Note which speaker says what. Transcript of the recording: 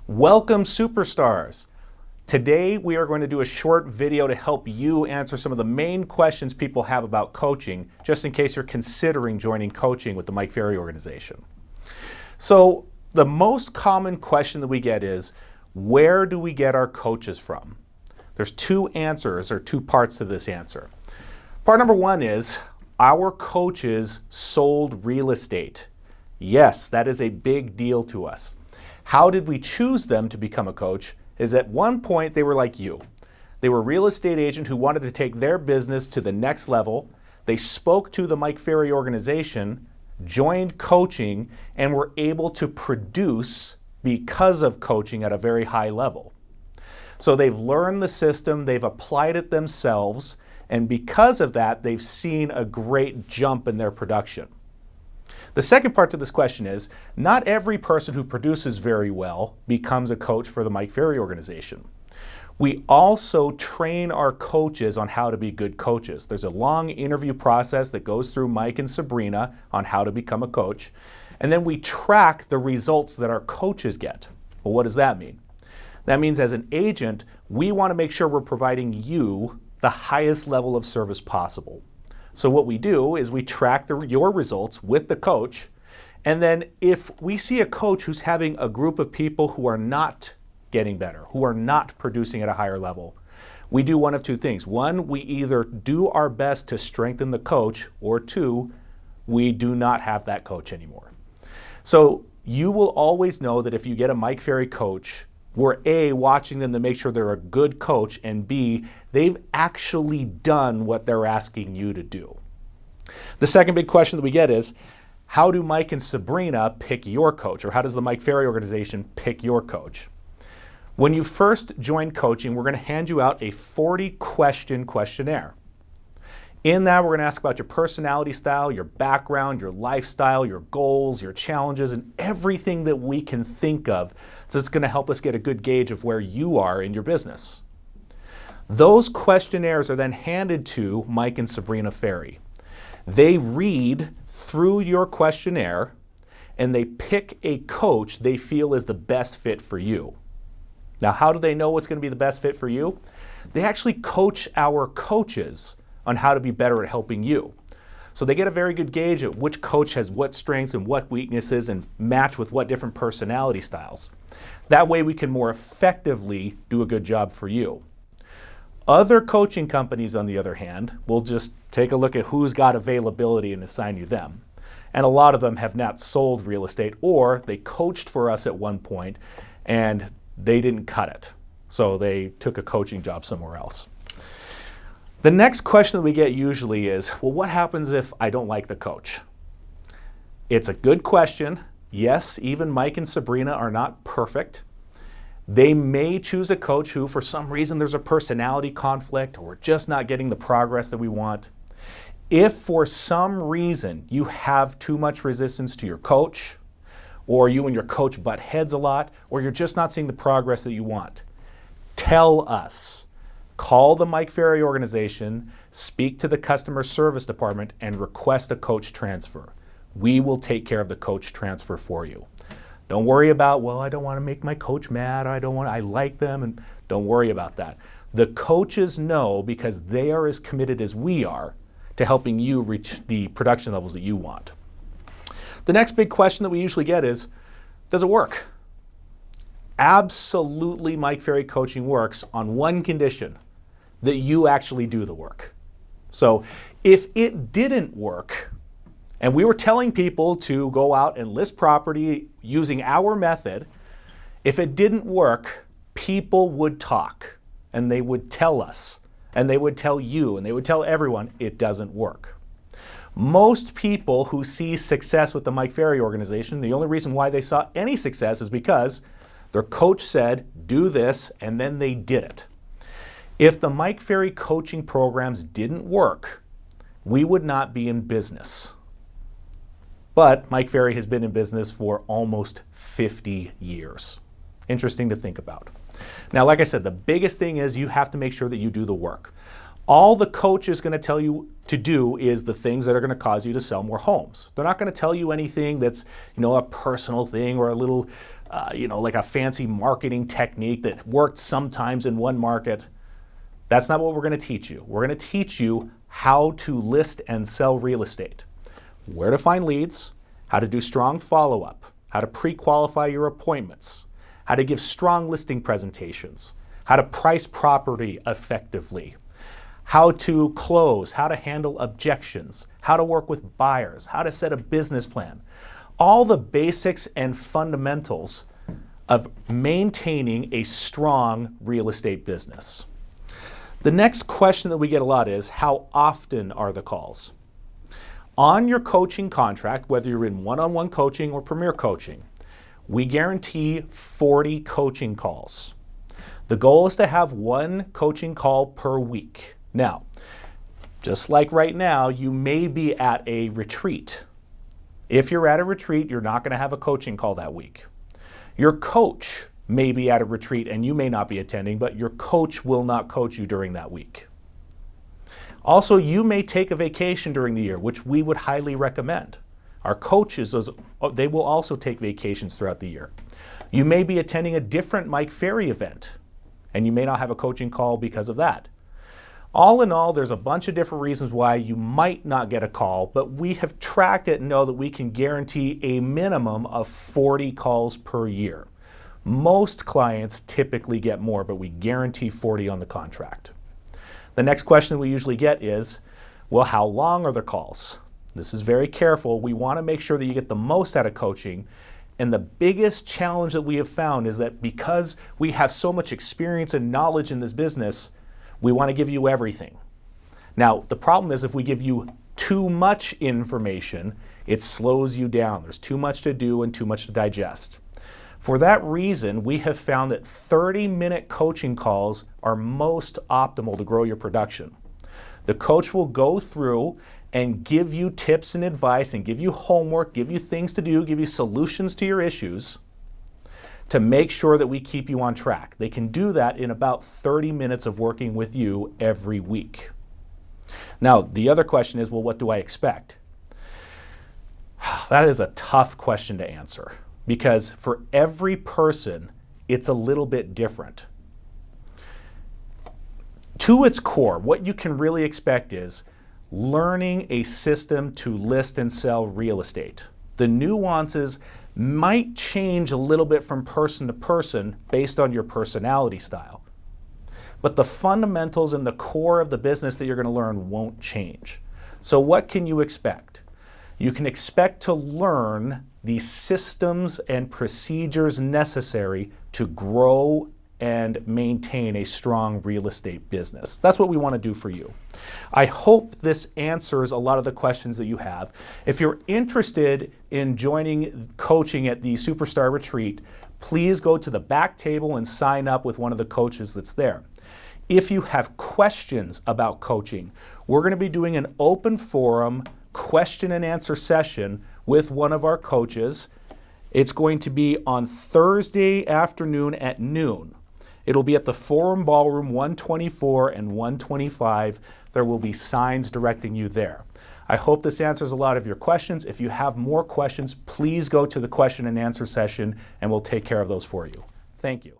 Speaker 1: Welcome, superstars. Today we are going to do a short video to help you answer some of the main questions people have about coaching, just in case you're considering joining coaching with the Mike Ferry organization. So the most common question that we get is, where do we get our coaches from? There's two answers or two parts to this answer. Part number one is, our coaches sold real estate. Yes, that is a big deal to us. How did we choose them to become a coach? Is at one point they were like you. They were a real estate agent who wanted to take their business to the next level. They spoke to the Mike Ferry organization, joined coaching, and were able to produce because of coaching at a very high level. So they've learned the system, they've applied it themselves, and because of that, they've seen a great jump in their production. The second part to this question is, not every person who produces very well becomes a coach for the Mike Ferry organization. We also train our coaches on how to be good coaches. There's a long interview process that goes through Mike and Sabrina on how to become a coach. And then we track the results that our coaches get. Well, what does that mean? That means as an agent, we want to make sure we're providing you the highest level of service possible. So what we do is we track your results with the coach, and then if we see a coach who's having a group of people who are not getting better, who are not producing at a higher level, we do one of two things. One, we either do our best to strengthen the coach, or two, we do not have that coach anymore. So you will always know that if you get a Mike Ferry coach, we're A, watching them to make sure they're a good coach, and B, they've actually done what they're asking you to do. The second big question that we get is, how do Mike and Sabrina pick your coach, or how does the Mike Ferry organization pick your coach? When you first join coaching, we're going to hand you out a 40-question questionnaire. In that, we're going to ask about your personality style, your background, your lifestyle, your goals, your challenges, and everything that we can think of. So it's going to help us get a good gauge of where you are in your business. Those questionnaires are then handed to Mike and Sabrina Ferry. They read through your questionnaire and they pick a coach they feel is the best fit for you. Now, how do they know what's going to be the best fit for you? They actually coach our coaches on how to be better at helping you. So they get a very good gauge at which coach has what strengths and what weaknesses and match with what different personality styles. That way we can more effectively do a good job for you. Other coaching companies, on the other hand, will just take a look at who's got availability and assign you them. And a lot of them have not sold real estate, or they coached for us at one point and they didn't cut it. So they took a coaching job somewhere else. The next question that we get usually is, well, what happens if I don't like the coach? It's a good question. Yes, even Mike and Sabrina are not perfect. They may choose a coach who, for some reason, there's a personality conflict, or we're just not getting the progress that we want. If for some reason you have too much resistance to your coach, or you and your coach butt heads a lot, or you're just not seeing the progress that you want, tell us. Call the Mike Ferry organization, speak to the customer service department, and request a coach transfer. We will take care of the coach transfer for you. Don't worry about, well, I don't want to make my coach mad, I like them, and don't worry about that. The coaches know, because they are as committed as we are to helping you reach the production levels that you want. The next big question that we usually get is, does it work? Absolutely, Mike Ferry coaching works on one condition: that you actually do the work. So if it didn't work, and we were telling people to go out and list property using our method, if it didn't work, people would talk, and they would tell us, and they would tell you, and they would tell everyone it doesn't work. Most people who see success with the Mike Ferry organization, the only reason why they saw any success is because their coach said, do this, and then they did it. If the Mike Ferry coaching programs didn't work, we would not be in business. But Mike Ferry has been in business for almost 50 years. Interesting to think about. Now, like I said, the biggest thing is you have to make sure that you do the work. All the coach is going to tell you to do is the things that are going to cause you to sell more homes. They're not going to tell you anything that's, a personal thing or a little, like a fancy marketing technique that worked sometimes in one market. That's not what we're going to teach you. We're going to teach you how to list and sell real estate, where to find leads, how to do strong follow-up, how to pre-qualify your appointments, how to give strong listing presentations, how to price property effectively, how to close, how to handle objections, how to work with buyers, how to set a business plan. All the basics and fundamentals of maintaining a strong real estate business. The next question that we get a lot is, how often are the calls? On your coaching contract, whether you're in one-on-one coaching or premier coaching, we guarantee 40 coaching calls. The goal is to have one coaching call per week. Now, just like right now, you may be at a retreat. If you're at a retreat, you're not going to have a coaching call that week. Your coach may be at a retreat and you may not be attending, but your coach will not coach you during that week. Also, you may take a vacation during the year, which we would highly recommend. Our coaches, they will also take vacations throughout the year. You may be attending a different Mike Ferry event, and you may not have a coaching call because of that. All in all, there's a bunch of different reasons why you might not get a call, but we have tracked it and know that we can guarantee a minimum of 40 calls per year. Most clients typically get more, but we guarantee 40 on the contract. The next question we usually get is, well, how long are the calls? This is very careful. We want to make sure that you get the most out of coaching. And the biggest challenge that we have found is that because we have so much experience and knowledge in this business, we want to give you everything. Now, the problem is if we give you too much information, it slows you down. There's too much to do and too much to digest. For that reason, we have found that 30-minute coaching calls are most optimal to grow your production. The coach will go through and give you tips and advice and give you homework, give you things to do, give you solutions to your issues to make sure that we keep you on track. They can do that in about 30 minutes of working with you every week. Now, the other question is, well, what do I expect? That is a tough question to answer because for every person, it's a little bit different. To its core, what you can really expect is learning a system to list and sell real estate. The nuances might change a little bit from person to person based on your personality style. But the fundamentals and the core of the business that you're going to learn won't change. So what can you expect? You can expect to learn the systems and procedures necessary to grow and maintain a strong real estate business. That's what we want to do for you. I hope this answers a lot of the questions that you have. If you're interested in joining coaching at the Superstar Retreat, please go to the back table and sign up with one of the coaches that's there. If you have questions about coaching, we're going to be doing an open forum question and answer session with one of our coaches. It's going to be on Thursday afternoon at noon. It'll be at the Forum Ballroom 124 and 125. There will be signs directing you there. I hope this answers a lot of your questions. If you have more questions, please go to the question and answer session and we'll take care of those for you. Thank you.